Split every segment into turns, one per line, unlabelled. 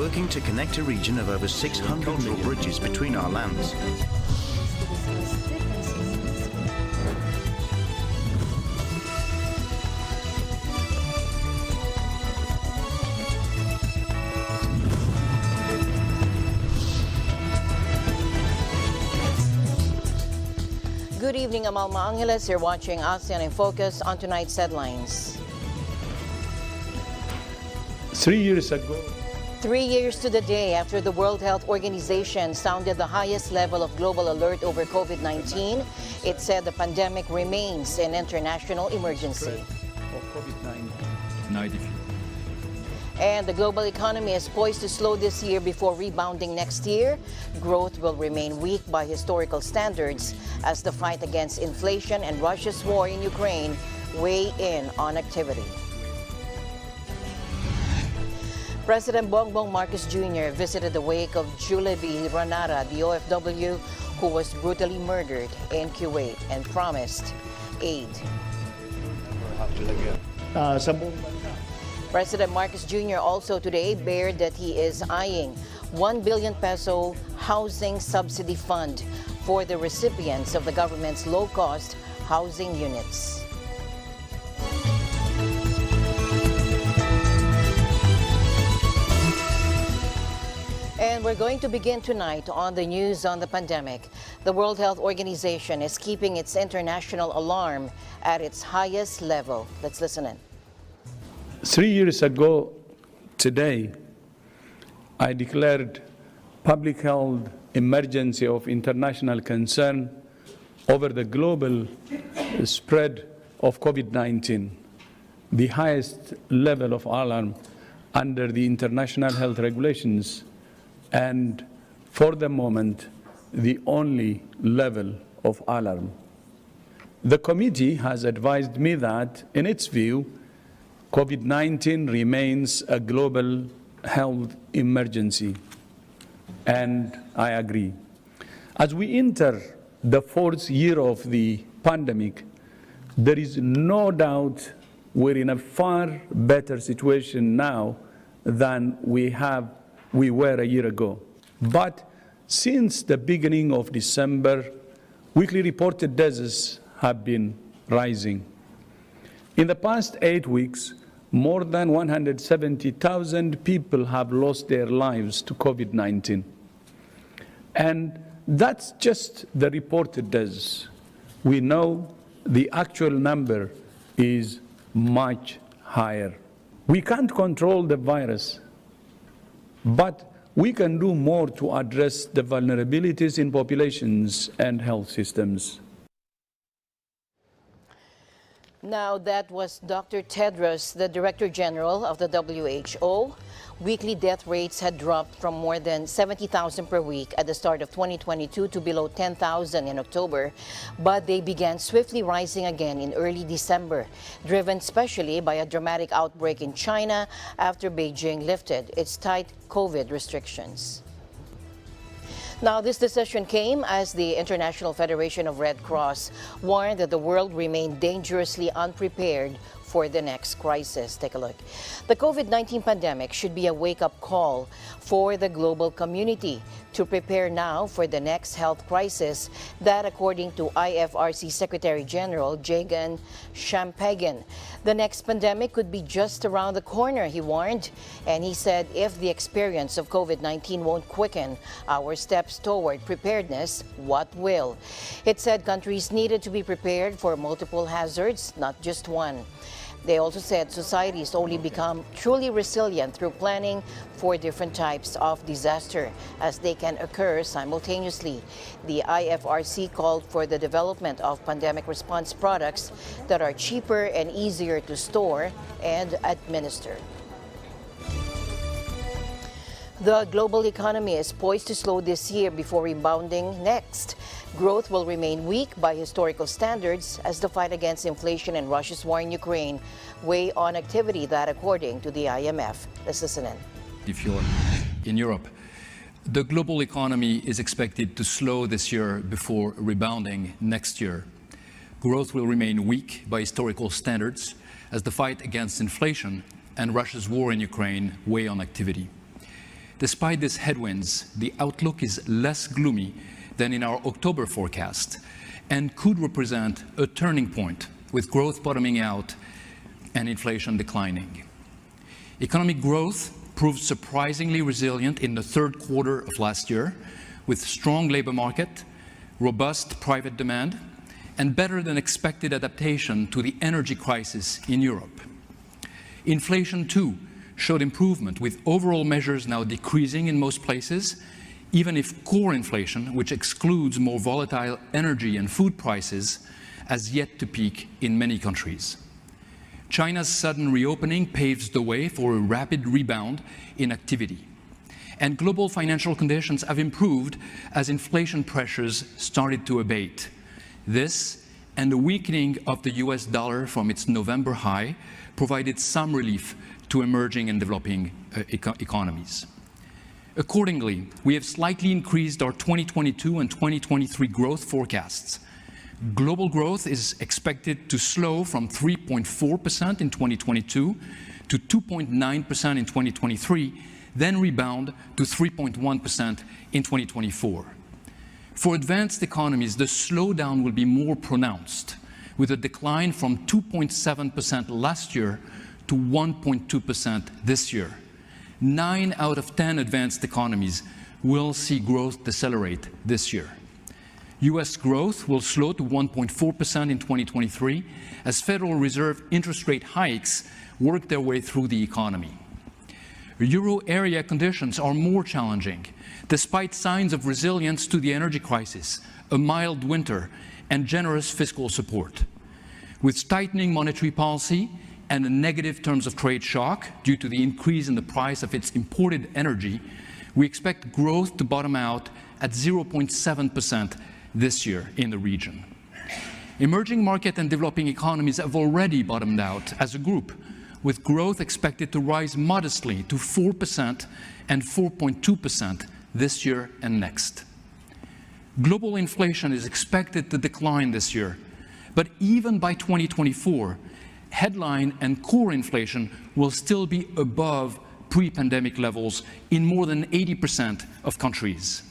working to connect a region of over 600 cultural bridges between our lands.
Good evening, I'm Alma Angeles. You're watching ASEAN in Focus. On tonight's headlines.
3 years ago,
3 years to the day after the World Health Organization sounded the highest level of global alert over COVID-19, it said the pandemic remains an international emergency. And the global economy is poised to slow this year before rebounding next year. Growth will remain weak by historical standards as the fight against inflation and Russia's war in Ukraine weigh in on activity. President Bongbong Marcos Jr. visited the wake of Julebi Ranara, the OFW who was brutally murdered in Kuwait, and promised aid. President Marcos Jr. also today bared that he is eyeing 1 billion peso housing subsidy fund for the recipients of the government's low-cost housing units. And we're going to begin tonight on the news on the pandemic. The World Health Organization is keeping its international alarm at its highest level. Let's listen in.
3 years ago today, I declared public health emergency of international concern over the global spread of COVID-19, the highest level of alarm under the international health regulations, and for the moment, the only level of alarm. The committee has advised me that, in its view, COVID-19 remains a global health emergency, and I agree. As we enter the 4th year of the pandemic, there is no doubt we're in a far better situation now than we were a year ago. But since the beginning of December, weekly reported deaths have been rising. In the past 8 weeks, more than 170,000 people have lost their lives to COVID-19. And that's just the reported deaths. We know the actual number is much higher. We can't control the virus, but we can do more to address the vulnerabilities in populations and health systems.
Now, that was Dr. Tedros, the Director General of the WHO. Weekly death rates had dropped from more than 70,000 per week at the start of 2022 to below 10,000 in October, but they began swiftly rising again in early December, driven especially by a dramatic outbreak in China after Beijing lifted its tight COVID restrictions. Now, this decision came as the International Federation of Red Cross warned that the world remained dangerously unprepared for the next crisis. Take a look. The COVID-19 pandemic should be a wake-up call for the global community to prepare now for the next health crisis that, according to IFRC Secretary General Jagan Champagan, the next pandemic could be just around the corner, he warned. And he said if the experience of COVID-19 won't quicken our steps toward preparedness, what will? It said countries needed to be prepared for multiple hazards, not just one. They also said societies only become truly resilient through planning for different types of disaster as they can occur simultaneously. The IFRC called for the development of pandemic response products that are cheaper and easier to store and administer. The global economy is poised to slow this year before rebounding next. Growth will remain weak by historical standards as the fight against inflation and Russia's war in Ukraine weigh on activity, that according to the IMF. Let's listen in.
If you're in Europe, the global economy is expected to slow this year before rebounding next year. Growth will remain weak by historical standards as the fight against inflation and Russia's war in Ukraine weigh on activity. Despite these headwinds, the outlook is less gloomy than in our October forecast and could represent a turning point, with growth bottoming out and inflation declining. Economic growth proved surprisingly resilient in the third quarter of last year, with strong labor market, robust private demand, and better than expected adaptation to the energy crisis in Europe. Inflation, too, showed improvement, with overall measures now decreasing in most places, even if core inflation, which excludes more volatile energy and food prices, has yet to peak in many countries. China's sudden reopening paves the way for a rapid rebound in activity. And global financial conditions have improved as inflation pressures started to abate. This and the weakening of the US dollar from its November high provided some relief to emerging and developing economies. Accordingly, we have slightly increased our 2022 and 2023 growth forecasts. Global growth is expected to slow from 3.4% in 2022 to 2.9% in 2023, then rebound to 3.1% in 2024. For advanced economies, the slowdown will be more pronounced, with a decline from 2.7% last year to 1.2% this year. 9 out of 10 advanced economies will see growth decelerate this year. US growth will slow to 1.4% in 2023 as Federal Reserve interest rate hikes work their way through the economy. Euro area conditions are more challenging, despite signs of resilience to the energy crisis, a mild winter, and generous fiscal support. With tightening monetary policy and a negative terms of trade shock due to the increase in the price of its imported energy, we expect growth to bottom out at 0.7% this year in the region. Emerging market and developing economies have already bottomed out as a group, with growth expected to rise modestly to 4% and 4.2% this year and next. Global inflation is expected to decline this year, but even by 2024, headline and core inflation will still be above pre-pandemic levels in more than 80% of countries.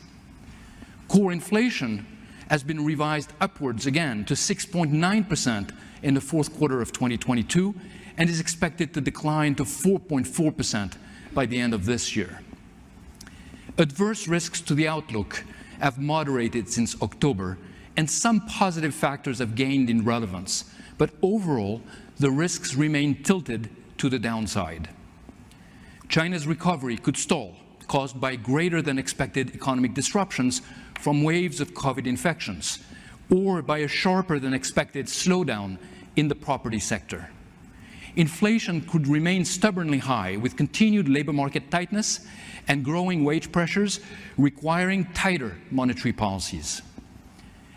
Core inflation has been revised upwards again to 6.9% in the fourth quarter of 2022 and is expected to decline to 4.4% by the end of this year. Adverse risks to the outlook have moderated since October, and some positive factors have gained in relevance, but overall, the risks remain tilted to the downside. China's recovery could stall, caused by greater than expected economic disruptions from waves of COVID infections, or by a sharper than expected slowdown in the property sector. Inflation could remain stubbornly high, with continued labor market tightness and growing wage pressures requiring tighter monetary policies.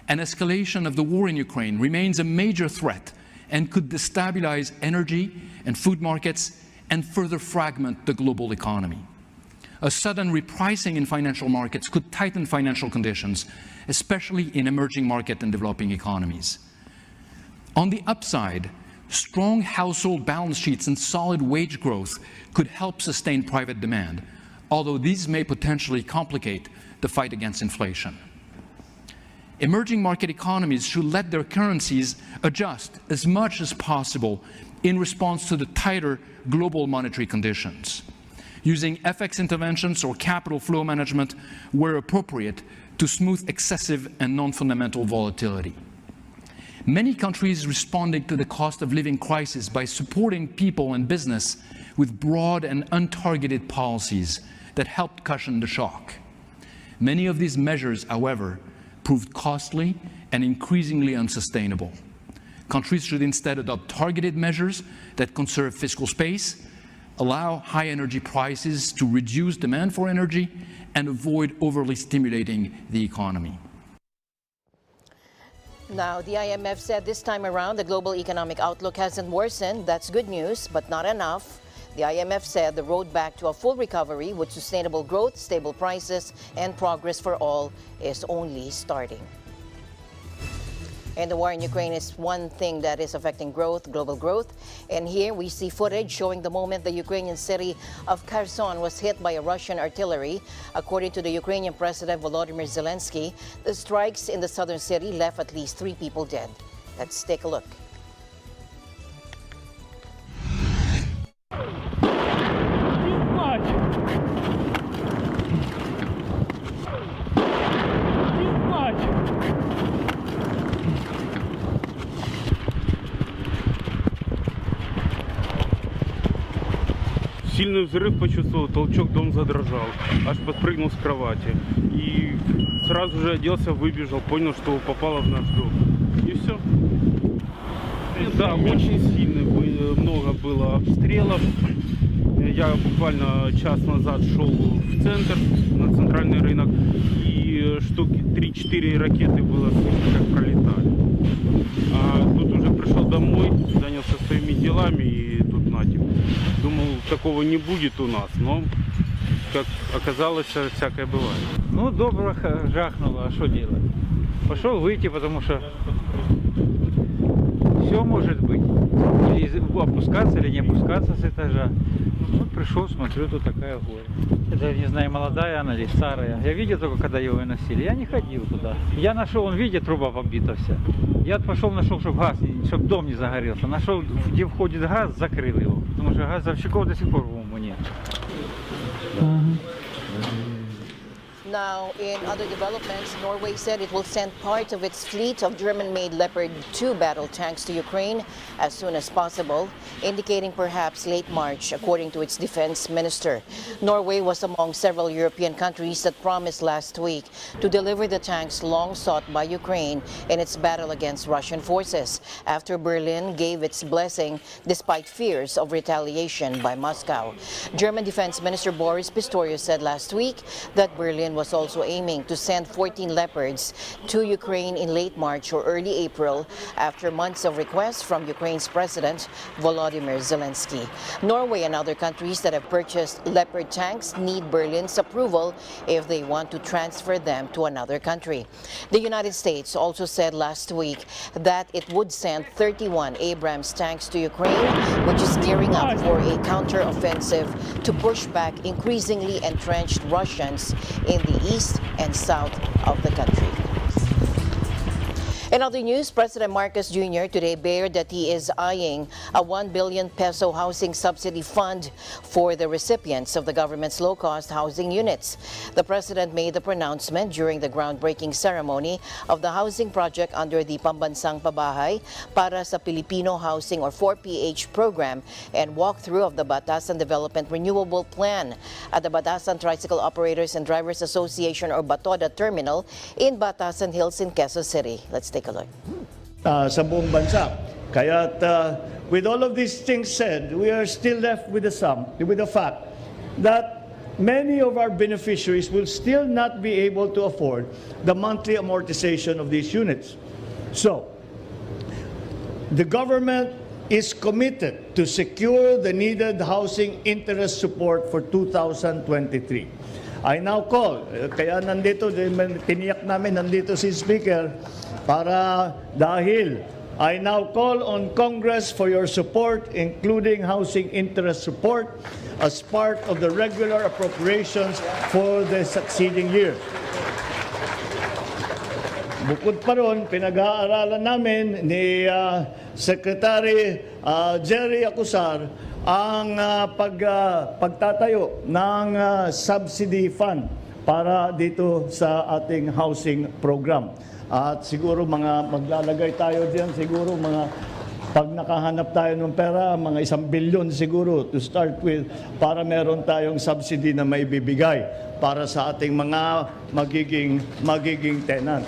An escalation of the war in Ukraine remains a major threat and could destabilize energy and food markets and further fragment the global economy. A sudden repricing in financial markets could tighten financial conditions, especially in emerging market and developing economies. On the upside, strong household balance sheets and solid wage growth could help sustain private demand, although these may potentially complicate the fight against inflation. Emerging market economies should let their currencies adjust as much as possible in response to the tighter global monetary conditions, using FX interventions or capital flow management where appropriate to smooth excessive and non-fundamental volatility. Many countries responded to the cost of living crisis by supporting people and business with broad and untargeted policies that helped cushion the shock. Many of these measures, however, proved costly and increasingly unsustainable. Countries should instead adopt targeted measures that conserve fiscal space, allow high energy prices to reduce demand for energy, and avoid overly stimulating the economy.
Now, the IMF said this time around the global economic outlook hasn't worsened. That's good news, but not enough. The IMF said the road back to a full recovery with sustainable growth, stable prices, and progress for all is only starting. And the war in Ukraine is one thing that is affecting growth, global growth. And here we see footage showing the moment the Ukrainian city of Kherson was hit by a Russian artillery. According to the Ukrainian President Volodymyr Zelensky, the strikes in the southern city left at least 3 people dead. Let's take a look.
Сильный взрыв почувствовал, толчок, дом задрожал, аж подпрыгнул с кровати. И сразу же оделся, выбежал, понял, что попало в наш дом. И все. Да, очень сильно, много было обстрелов. Я буквально час назад шел в центр, на центральный рынок, и штуки 3-4 ракеты было слышно, как пролетали. А тут уже пришел домой, занялся своими делами, и тут натик. Думал, такого не будет у нас, но, как оказалось, всякое бывает.
Ну, добро жахнуло, а что делать? Пошел выйти, потому что все может быть. Или опускаться, или не опускаться с этажа. Ну, пришел, смотрю, тут такая горе. Это, не знаю, молодая она или старая. Я видел только, когда его выносили. Я не ходил туда. Я нашел, он видит, труба побита вся. Я пошел, нашел, чтобы газ, чтобы дом не загорелся. Нашел, где входит газ, закрыл его. Потому что газовщиков до сих пор в уму нет.
Now, in other developments, Norway said it will send part of its fleet of German-made Leopard 2 battle tanks to Ukraine as soon as possible, indicating perhaps late March, according to its defense minister. Norway was among several European countries that promised last week to deliver the tanks long sought by Ukraine in its battle against Russian forces, after Berlin gave its blessing despite fears of retaliation by Moscow. German Defense Minister Boris Pistorius said last week that Berlin was also aiming to send 14 Leopards to Ukraine in late March or early April after months of requests from Ukraine's President Volodymyr Zelensky. Norway and other countries that have purchased Leopard tanks need Berlin's approval if they want to transfer them to another country. The United States also said last week that it would send 31 Abrams tanks to Ukraine, which is gearing up for a counter-offensive to push back increasingly entrenched Russians in the east and south of the country. In other news, President Marcos Jr. today bared that he is eyeing a 1 billion peso housing subsidy fund for the recipients of the government's low-cost housing units. The president made the pronouncement during the groundbreaking ceremony of the housing project under the Pambansang Pabahay para sa Pilipino Housing or 4PH program and walkthrough of the Batasan Development Renewable Plan at the Batasan Tricycle Operators and Drivers Association or Batoda Terminal in Batasan Hills in Quezon City. Let's take a look.
Sa buong bansa. Kaya with all of these things said, we are still left with the fact that many of our beneficiaries will still not be able to afford the monthly amortization of these units. So, the government is committed to secure the needed housing interest support for 2023. I now call, kaya nandito, tiniyak namin nandito si Speaker, dahil I now call on Congress for your support, including housing interest support, as part of the regular appropriations for the succeeding year. Bukod pa ron, pinag-aaralan namin ni Secretary Jerry Acusar ang pagtatayo ng subsidy fund para dito sa ating housing program. At siguro maglalagay tayo diyan, siguro pag nakahanap tayo ng pera, mga 1 billion siguro to start with para meron tayong subsidy na may bibigay para sa ating mga magiging tenant.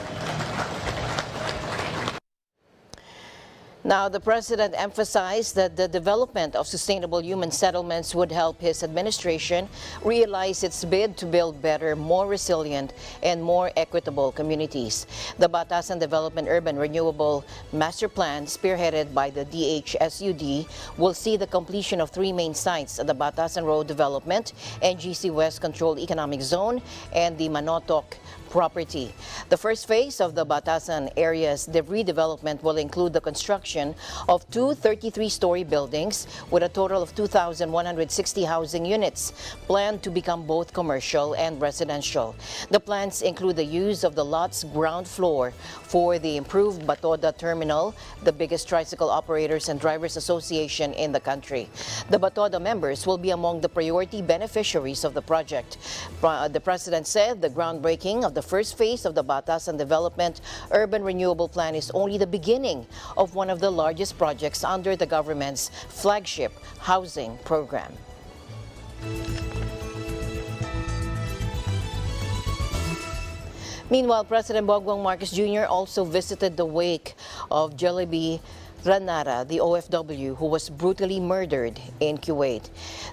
Now, the president emphasized that the development of sustainable human settlements would help his administration realize its bid to build better, more resilient, and more equitable communities. The Batasan Development Urban Renewable Master Plan, spearheaded by the DHSUD, will see the completion of 3 main sites at the Batasan Road Development, NGC West Controlled Economic Zone, and the Manotok property. The first phase of the Batasan area's redevelopment will include the construction of two 33-story buildings with a total of 2,160 housing units, planned to become both commercial and residential. The plans include the use of the lot's ground floor for the improved Batoda terminal, the biggest tricycle operators and drivers association in the country. The Batoda members will be among the priority beneficiaries of the project. The president said the groundbreaking of the first phase of the Batasan Development Urban Renewable Plan is only the beginning of one of the largest projects under the government's flagship housing program. Meanwhile, President Bongbong Marcos Jr. also visited the wake of Jollibee Ranara, the OFW, who was brutally murdered in Kuwait.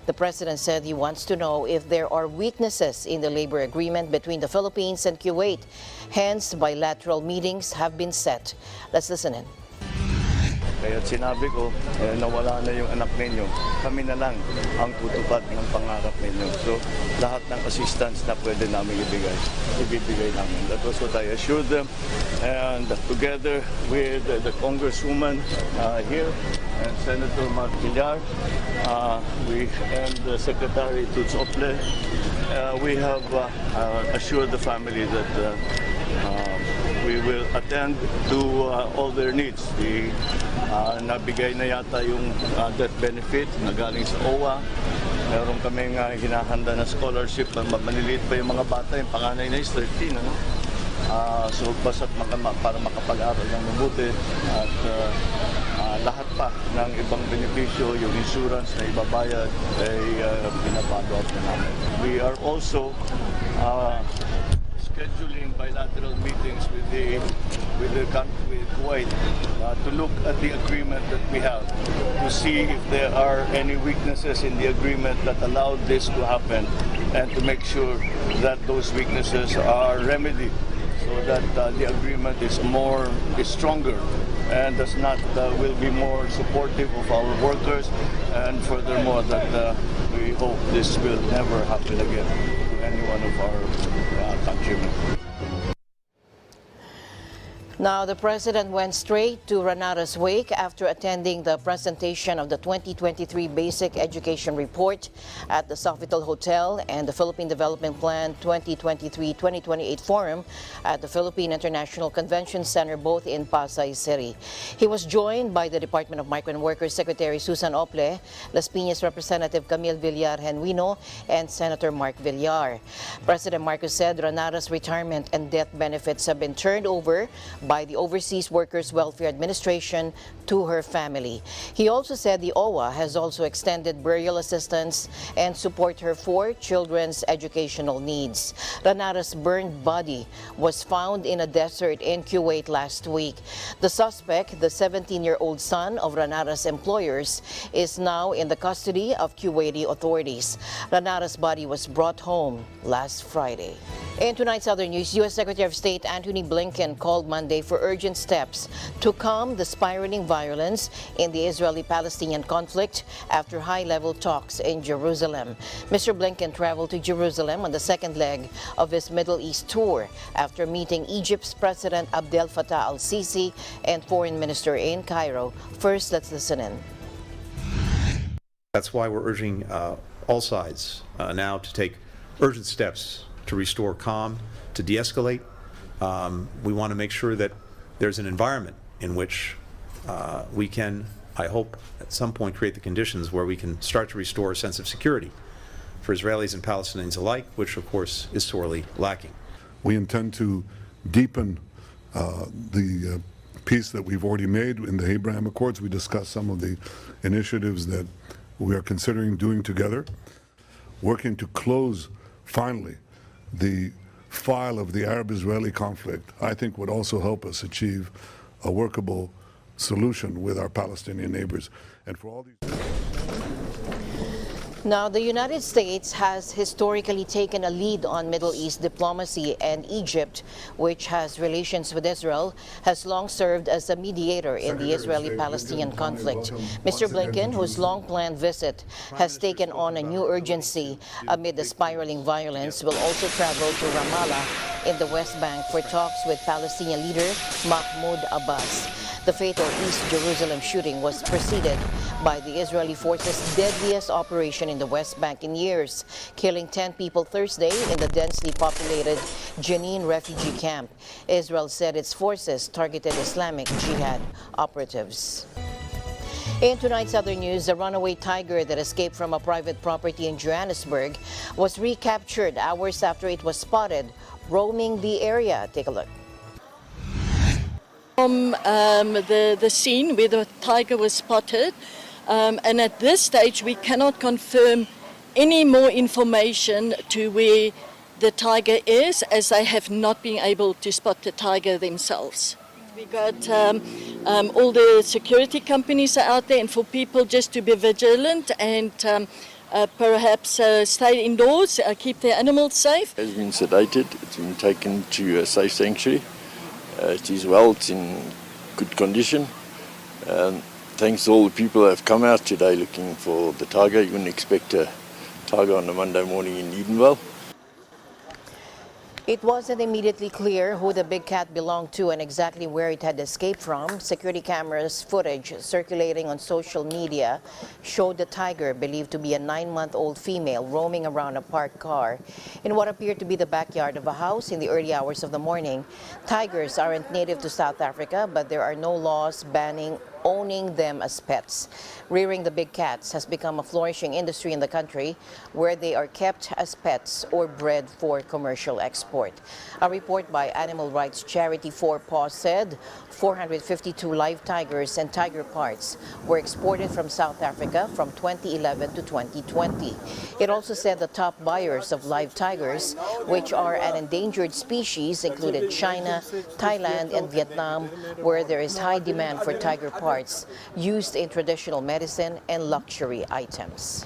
The president said he wants to know if there are weaknesses in the labor agreement between the Philippines and Kuwait. Hence, bilateral meetings have been set. Let's listen in.
Kaya sinabi ko, nawala na yung anak ninyo. Kami na lang ang tutupad ng pangarap ninyo. So, lahat ng assistance na pwede namin ibibigay namin. That was what I assured them. And together with the Congresswoman here and Senator Mark Villar, and the Secretary Tuts Ople, we have assured the family that we will attend to all their needs. Nabigay na yata yung death benefit na galing sa OWA. Meron kaming hinahanda na scholarship. Maliliit pa yung mga bata, yung panganay na is 13. So basta't para makapag-aral ng mabuti at lahat pa ng ibang benepisyo, yung insurance na ibabayad ay pinapalo up na namin. We are also scheduling bilateral meetings with Kuwait to look at the agreement that we have, to see if there are any weaknesses in the agreement that allowed this to happen, and to make sure that those weaknesses are remedied so that the agreement is stronger and will be more supportive of our workers, and furthermore that we hope this will never happen again to any one of our countrymen.
Now, the president went straight to Ranara's wake after attending the presentation of the 2023 Basic Education Report at the Sofitel Hotel and the Philippine Development Plan 2023-2028 Forum at the Philippine International Convention Center, both in Pasay City. He was joined by the Department of Migrant Workers Secretary Susan Ople, Las Piñas Representative Camille Villar Genuino, and Senator Mark Villar. President Marcos said Ranara's retirement and death benefits have been turned over by the Overseas Workers Welfare Administration to her family. He also said the OWA has also extended burial assistance and support her for children's educational needs. Ranara's burned body was found in a desert in Kuwait last week. The suspect, the 17-year-old son of Ranara's employers, is now in the custody of Kuwaiti authorities. Ranara's body was brought home last Friday. In tonight's other news, U.S. Secretary of State Antony Blinken called Monday for urgent steps to calm the spiraling violence in the Israeli-Palestinian conflict after high-level talks in Jerusalem. Mr. Blinken traveled to Jerusalem on the second leg of his Middle East tour after meeting Egypt's President Abdel Fattah al-Sisi and Foreign Minister in Cairo. First, let's listen in.
That's why we're urging all sides now to take urgent steps to restore calm, to de-escalate. We want to make sure that there's an environment in which we can, I hope, at some point create the conditions where we can start to restore a sense of security for Israelis and Palestinians alike, which of course is sorely lacking.
We intend to deepen the peace that we've already made in the Abraham Accords. We discussed some of the initiatives that we are considering doing together, working to close, finally, the file of the Arab-Israeli conflict, I think would also help us achieve a workable solution with our Palestinian neighbors. And for all these...
Now, the United States has historically taken a lead on Middle East diplomacy, and Egypt, which has relations with Israel, has long served as a mediator in the Israeli-Palestinian conflict. Mr. Blinken, whose long-planned visit has taken on a new urgency amid the spiraling violence, will also travel to Ramallah in the West Bank for talks with Palestinian leader Mahmoud Abbas. The fatal East Jerusalem shooting was preceded by the Israeli forces' deadliest operation in the West Bank in years, killing 10 people Thursday in the densely populated Jenin refugee camp. Israel said its forces targeted Islamic Jihad operatives. In tonight's other news, a runaway tiger that escaped from a private property in Johannesburg was recaptured hours after it was spotted roaming the area. Take a look.
From the scene where the tiger was spotted, and at this stage we cannot confirm any more information to where the tiger is, as they have not been able to spot the tiger themselves. We got all the security companies are out there, and for people just to be vigilant and perhaps stay indoors, keep their animals safe.
It has been sedated, it's been taken to a safe sanctuary. It is well, it's in good condition. Thanks to all the people that have come out today looking for the tiger. You wouldn't expect a tiger on a Monday morning in Edenvale.
It wasn't immediately clear who the big cat belonged to and exactly where it had escaped from. Security cameras footage circulating on social media showed the tiger, believed to be a 9-month-old female, roaming around a parked car in what appeared to be the backyard of a house in the early hours of the morning. Tigers aren't native to South Africa, but there are no laws banning owning them as pets. Rearing the big cats has become a flourishing industry in the country, where they are kept as pets or bred for commercial export. A report by animal rights charity 4 Paws said 452 live tigers and tiger parts were exported from South Africa from 2011 to 2020. It also said the top buyers of live tigers, which are an endangered species, included China, Thailand, and Vietnam, where there is high demand for tiger parts used in traditional medicine and luxury items.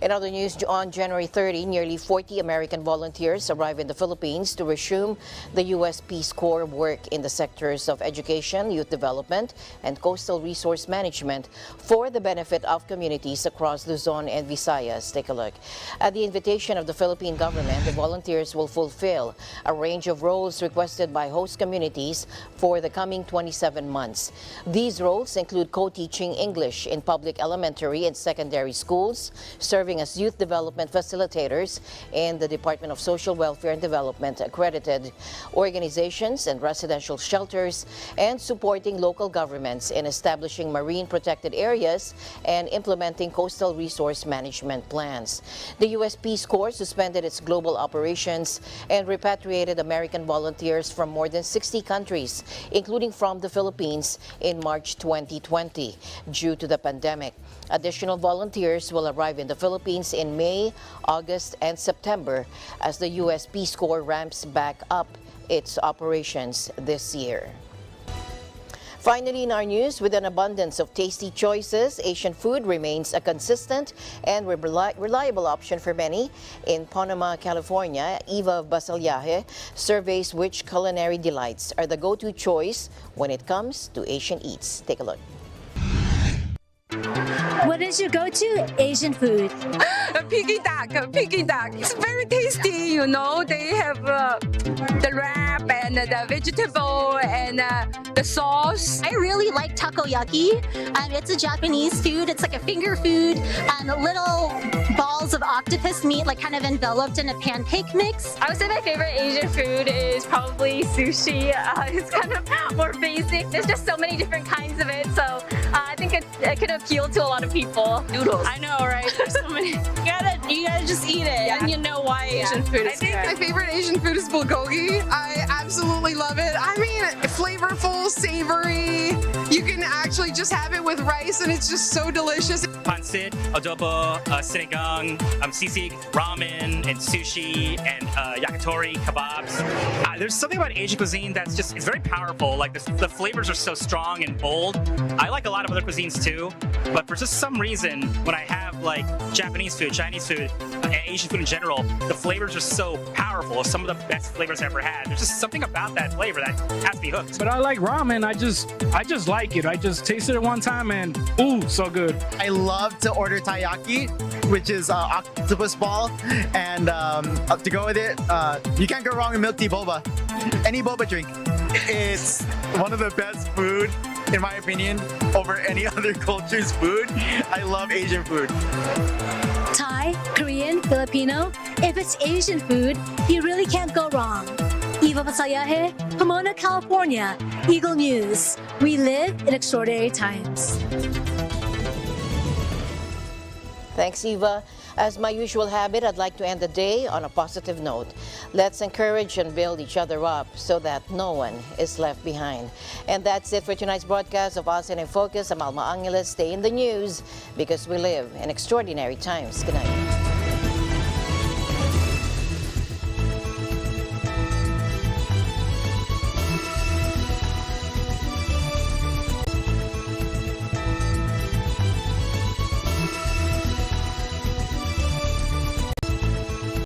In other news, on January 30, nearly 40 American volunteers arrived in the Philippines to resume the U.S. Peace Corps work in the sectors of education, youth development, and coastal resource management for the benefit of communities across Luzon and Visayas. Take a look. At the invitation of the Philippine government, the volunteers will fulfill a range of roles requested by host communities for the coming 27 months. These roles include co-teaching English in public elementary and secondary schools, serving as youth development facilitators in the Department of Social Welfare and Development accredited organizations and residential shelters, and supporting local governments in establishing marine protected areas and implementing coastal resource management plans. The U.S. Peace Corps suspended its global operations and repatriated American volunteers from more than 60 countries, including from the Philippines, in March 2020 due to the pandemic. Additional volunteers will arrive in the Philippines in May, August, and September as the U.S. Peace Corps ramps back up its operations this year. Finally, in our news, with an abundance of tasty choices, Asian food remains a consistent and reliable option for many. In Panama, California, Eva Basalyaje surveys which culinary delights are the go-to choice when it comes to Asian eats. Take a look.
What is your go-to Asian food?
Piggy duck. It's very tasty, you know. They have the wrap and the vegetable and the sauce.
I really like takoyaki. It's a Japanese food. It's like a finger food. Little balls of octopus meat, like kind of enveloped in a pancake mix.
I would say my favorite Asian food is probably sushi. It's kind of more basic. There's just so many different kinds of it, so I think it could appeal to a lot of people.
Noodles.
I know, right? There's so many.
You gotta just eat it, and you know why Asian food is
I think my favorite Asian food is bulgogi. I absolutely love it. I mean, flavorful, savory. You can actually just have it with rice, and it's just so delicious.
Pancit, adobo, sinigang, sisig, ramen, and sushi, and yakitori, kebabs. There's something about Asian cuisine that's just, it's very powerful. Like the flavors are so strong and bold. I like a lot of other cuisines too, but for just some reason, when I have like Japanese food, Chinese food, and Asian food in general, the flavors are so powerful. Some of the best flavors I've ever had. There's just something about that flavor that has me hooked.
But I like ramen. I just like it. I just tasted it one time and ooh, so good.
I love to order taiyaki, which is octopus ball, and to go with it, you can't go wrong with milk tea boba. Any boba drink. It's one of the best food, in my opinion, over any other culture's food. I love Asian food.
Thai, Korean, Filipino, if it's Asian food, you really can't go wrong. Eva Pasayahe, Pomona, California, Eagle News. We live in extraordinary times.
Thanks, Eva. As my usual habit, I'd like to end the day on a positive note. Let's encourage and build each other up so that no one is left behind. And that's it for tonight's broadcast of ASEAN in Focus. I'm Alma Angeles. Stay in the news because we live in extraordinary times. Good night.